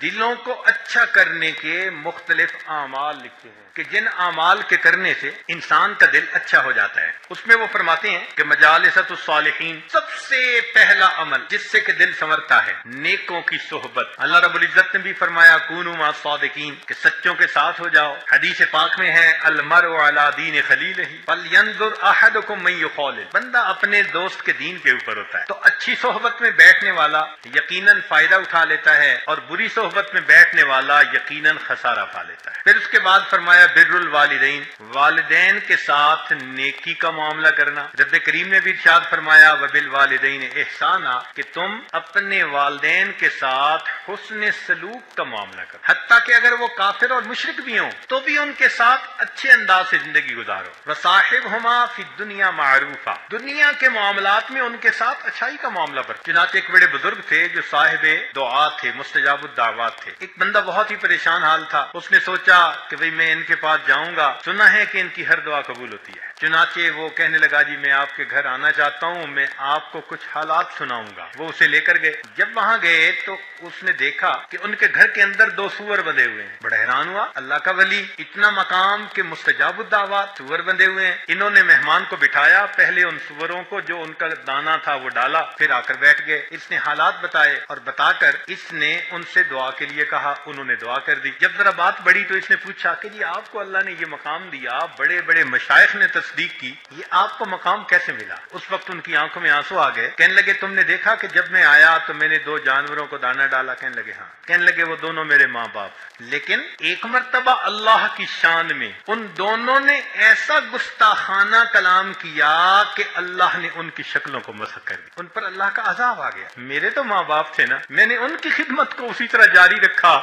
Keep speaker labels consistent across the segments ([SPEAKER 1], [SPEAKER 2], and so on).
[SPEAKER 1] دلوں کو اچھا کرنے کے مختلف اعمال لکھے ہیں کہ جن اعمال کے کرنے سے انسان کا دل اچھا ہو جاتا ہے. اس میں وہ فرماتے ہیں کہ مجالست الصالحین، سب سے پہلا عمل جس سے کہ دل سنورتا ہے نیکوں کی صحبت. اللہ رب العزت نے بھی فرمایا کونوا مع الصادقین کہ سچوں کے ساتھ ہو جاؤ. حدیث پاک میں ہے المرء علی دین خلیلہ فلینظر احدکم من یخالل، بندہ اپنے دوست کے دین کے اوپر ہوتا ہے. تو اچھی صحبت میں بیٹھنے والا یقیناً فائدہ اٹھا لیتا ہے اور بری صحبت میں بیٹھنے والا یقیناً خسارہ پا لیتا ہے. پھر اس کے بعد فرمایا بر الوالدین، والدین کے ساتھ نیکی کا معاملہ کرنا. رب کریم نے بھی ارشاد فرمایا وبالوالدین احسانا کہ تم اپنے والدین کے ساتھ حسن سلوک کا معاملہ کرو، حتیٰ کہ اگر وہ کافر اور مشرک بھی ہوں تو بھی ان کے ساتھ اچھے انداز سے زندگی گزارو. وصاحبہما فی الدنیا معروفا، دنیا کے معاملات میں ان کے ساتھ اچھائی کا معاملہ برتو. چنانچہ ایک بڑے بزرگ تھے جو صاحب دعا تھے، مستجاب الدعوات تھے. ایک بندہ بہت ہی پریشان حال تھا. اس نے سوچا کہ بھئی میں ان کے پاس جاؤں گا، سنا ہے کہ ان کی ہر دعا قبول ہوتی ہے. چنانچہ وہ کہنے لگا جی میں آپ کے گھر آنا چاہتا ہوں، میں آپ کو کچھ حالات سناؤں گا. وہ اسے لے کر گئے. جب وہاں گئے تو اس نے دیکھا کہ ان کے گھر کے اندر 2 سور بندھے ہوئے ہیں. بڑا حیران ہوا، اللہ کا ولی، اتنا مقام کہ مستجاب الدعوات، سور بندھے ہوئے ہیں. انہوں نے مہمان کو بٹھایا، پہلے ان سوروں کو جو ان کا دانا تھا وہ ڈالا، پھر آ کر بیٹھ گئے. اس نے حالات بتائے اور بتا کر اس نے ان سے دعا کے لیے کہا. انہوں نے دعا کر دی. جب ذرا بات بڑھی تو اس نے پوچھا کہ جی آپ کو اللہ نے یہ مقام دیا، بڑے بڑے مشائخ نے تصدیق کی، یہ آپ کو مقام کیسے ملا؟ اس وقت ان کی آنکھوں میں آنسو آ گئے. کہنے لگے تم نے دیکھا کہ جب میں آیا تو میں نے 2 جانوروں کو دانا ڈالا؟ کہنے لگے ہاں. کہنے لگے وہ دونوں میرے ماں باپ. لیکن ایک مرتبہ اللہ کی شان میں ان دونوں نے ایسا گستاخانہ کلام کیا کہ اللہ نے ان کی شکلوں کو مسخ کر دی. ان پر اللہ کا عذاب آ گیا. میرے تو ماں باپ تھے نا، میں نے ان کی خدمت کو اسی طرح جاری رکھا،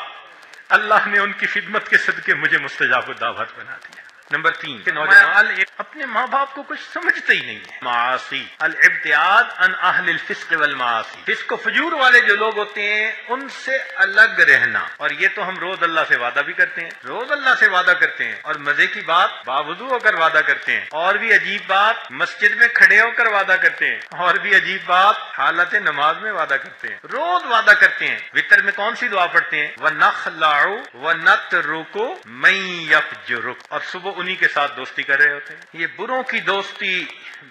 [SPEAKER 1] اللہ نے ان کی خدمت کے صدقے مجھے مستجاب الدعوات بنا دیا. نمبر 3 کہ نوجوان اپنے ماں باپ کو کچھ سمجھتے ہی نہیں ہے. معاصی، الابتعاد عن اہل الفسق والمعاصی، فسق و فجور والے جو لوگ ہوتے ہیں ان سے الگ رہنا. اور یہ تو ہم روز اللہ سے وعدہ بھی کرتے ہیں، روز اللہ سے وعدہ کرتے ہیں، اور مزے کی بات باوضو ہو کر وعدہ کرتے ہیں، اور بھی عجیب بات مسجد میں کھڑے ہو کر وعدہ کرتے ہیں، اور بھی عجیب بات حالت نماز میں وعدہ کرتے ہیں، روز وعدہ کرتے ہیں. وتر میں کون سی دعا پڑھتے ہیں؟ وَنَخْلَعُ وَنَتْرُكُ مَن يَفْجُرُكَ، اور صبح انہی کے ساتھ دوستی کر رہے ہوتے ہیں. یہ بروں کی دوستی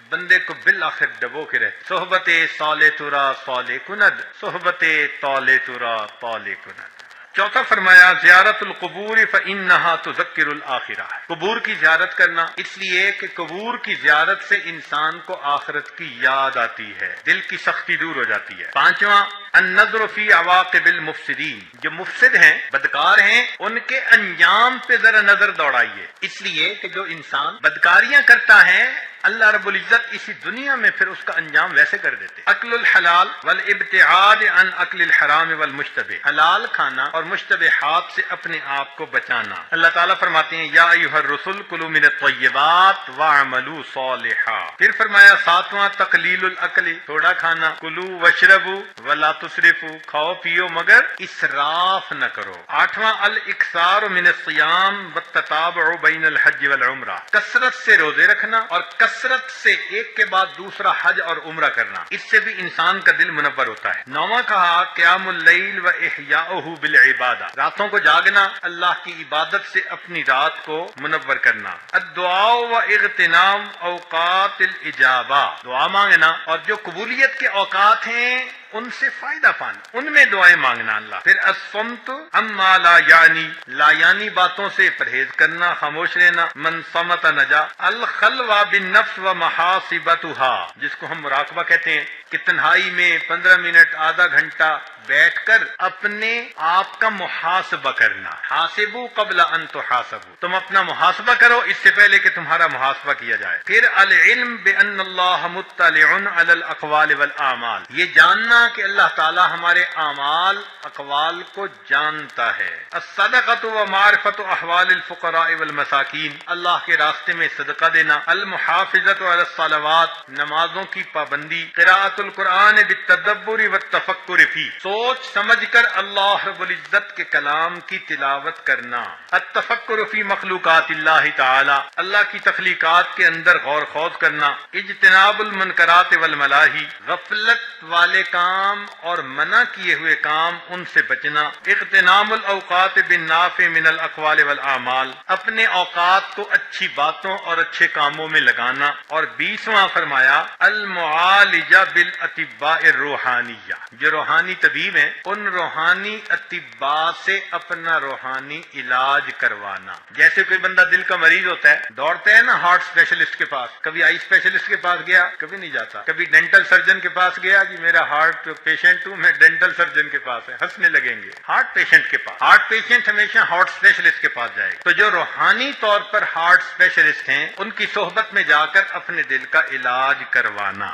[SPEAKER 1] بندے کو بالآخر ڈبو کے رہتی. صحبت صالح ترا صالح کند، صحبت طالح ترا طالح کند. چوتھا فرمایا زیارت القبور فإنها تذکر الآخرہ، قبور کی زیارت کرنا اس لیے کہ قبور کی زیارت سے انسان کو آخرت کی یاد آتی ہے، دل کی سختی دور ہو جاتی ہے. پانچواں النظر فی عواقب المفسدین، جو مفسد ہیں، بدکار ہیں، ان کے انجام پہ ذرا نظر دوڑائیے. اس لیے کہ جو انسان بدکاریاں کرتا ہے اللہ رب العزت اسی دنیا میں پھر اس کا انجام ویسے کر دیتے. اکل الحلال والابتعاد عن اکل الحرام والمشتبہ، حلال کھانا اور مشتبہات سے اپنے آپ کو بچانا. اللہ تعالیٰ فرماتے ہیں یا ایھا الرسل کلوا من الطیبات واعملوا صالحا. پھر فرمایا ساتواں تقلیل الاکل، تھوڑا کھانا. کلوا واشربوا ولا تسرفوا، کھاؤ پیو مگر اسراف نہ کرو. آٹھواں الاکثار من الصیام والتتابع بین الحج والعمرہ، کثرت سے روزے رکھنا اور کثرت سے ایک کے بعد دوسرا حج اور عمرہ کرنا، اس سے بھی انسان کا دل منور ہوتا ہے. نواں کہا قیام اللیل و احیاؤہ بالعبادہ، راتوں کو جاگنا، اللہ کی عبادت سے اپنی رات کو منور کرنا. الدعاء و اغتنام اوقات الاجابہ، دعا مانگنا اور جو قبولیت کے اوقات ہیں ان سے فائدہ پانا، ان میں دعائیں مانگنا اللہ. پھر الصمت اما لا یعنی، لا یعنی باتوں سے پرہیز کرنا، خاموش رہنا. من صمت نجا. الخلوہ بالنفس و محاسبتها، جس کو ہم مراقبہ کہتے ہیں کہ تنہائی میں 15 منٹ آدھا گھنٹہ بیٹھ کر اپنے آپ کا محاسبہ کرنا. حاسبوا قبل ان تحاسبوا، تم اپنا محاسبہ کرو اس سے پہلے کہ تمہارا محاسبہ کیا جائے. پھر العلم بان اللہ مطلع علی الاقوال والاعمال، یہ جاننا کہ اللہ تعالی ہمارے اعمال اقوال کو جانتا ہے. الصدقۃ و معرفت احوال الفقراء والمساکین، اللہ کے راستے میں صدقہ دینا. المحافظۃ علی الصلوات، نمازوں کی پابندی. قراءۃ قراءۃ القرآن بالتدبر والتفکر فی، سوچ سمجھ کر اللہ رب العزت کے کلام کی تلاوت کرنا، التفکر فی مخلوقات اللہ تعالی، اللہ کی تخلیقات کے اندر غور خوض کرنا، اجتناب المنکرات والملاہی، غفلت والے کام اور منع کیے ہوئے کام ان سے بچنا، اغتنام الاوقات بالنافع من الاقوال والاعمال، اپنے اوقات کو اچھی باتوں اور اچھے کاموں میں لگانا، اور 20واں فرمایا المعالجہ بالاطباء الروحانیہ، جو روحانی طبیب ہیں ان روحانی اطباء سے اپنا روحانی علاج کروانا۔ جیسے کوئی بندہ دل کا مریض ہوتا ہے، دوڑتا ہے نا ہارٹ اسپیشلسٹ کے پاس، کبھی آئی اسپیشلسٹ کے پاس گیا، کبھی نہیں جاتا، کبھی ڈینٹل سرجن کے پاس گیا، جی میرا ہارٹ پیشنٹ ہوں میں، ڈینٹل سرجن کے پاس ہے، ہنسنے لگیں گے۔ ہارٹ پیشنٹ کے پاس، ہارٹ پیشنٹ ہمیشہ ہارٹ اسپیشلسٹ کے پاس جائے گا۔ تو جو روحانی طور پر ہارٹ اسپیشلسٹ ہیں ان کی صحبت میں جا کر اپنے دل کا علاج کروانا۔